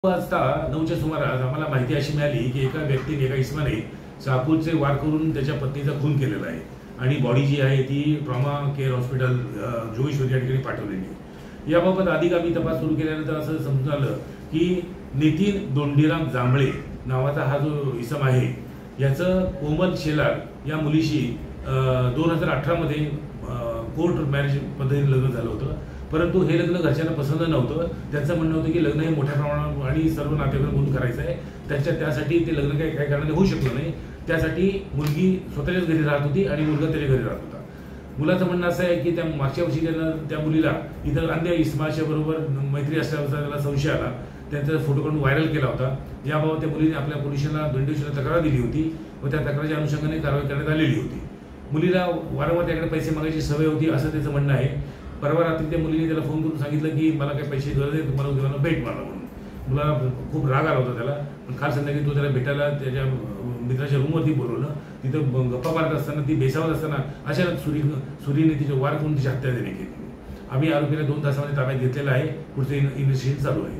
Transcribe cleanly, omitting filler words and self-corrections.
वाजता 9च्या सुमारास आम्हाला माहिती अशी मिळाली की एका व्यक्तीने एका इसमाने चाकूचे वार करून त्याच्या पत्नीचा खून केलेला आहे आणि बॉडी जी आहे ती ट्रॉमा केअर हॉस्पिटल जोगेश्वरी या ठिकाणी पाठवलेली आहे। याबाबत अधिक आम्ही तपास सुरू केल्यानंतर असं समजून आलं की नितीन दोंडीराम जांभळे नावाचा हा जो इसम आहे याचं कोमल शेलार या मुलीशी 2018 मध्ये कोर्ट मॅरेज पद्धतीने लग्न झालं होतं, परंतु हे लग्न घरच्यांना पसंत नव्हतं। त्यांचं म्हणणं होतं की लग्न हे मोठ्या प्रमाणावर आणि सर्व नातेवाईकांना बोलून करायचं आहे, त्यासाठी ते लग्न काही कारणाने होऊ शकलं नाही। त्यासाठी मुलगी स्वतःच्याच घरी राहत होती आणि मुलगा त्याच्या घरी राहत होता। मुलाचं म्हणणं असं आहे की त्या मागच्या वर्षी त्या मुलीला इतर अन्य इस्माच्या बरोबर मैत्री असल्याचा त्याला संशय आला, त्यांचा फोटो काढून व्हायरल केला होता। याबाबत त्या मुलीने आपल्या पोलिसांना दंडेश्वरीला तक्रार दिली होती व त्या तक्रारीच्या अनुषंगाने कारवाई करण्यात आलेली होती। मुलीला वारंवार त्याकडे पैसे मागायची सवय होती असं त्याचं म्हणणं आहे। परवा रात्री त्या मुलीने त्याला फोन करून सांगितलं की मला काही पैसे गरज आहे, तुम्हाला उद्या भेट मारा म्हणून। मुलाला खूप राग आला होता त्याला, पण काल संध्याकाळी तो त्याला भेटायला त्याच्या मित्राच्या रूमवरती बोलवलं। तिथं गप्पा मारत असताना ती बेसावत असताना अचानक सुरीने तिचे वार करून तिची हत्या देण्यात केली। आम्ही आरोपीला 2 तासामध्ये ताब्यात घेतलेला आहे। पुढचे इन्व्हेस्टिगेशन चालू आहे।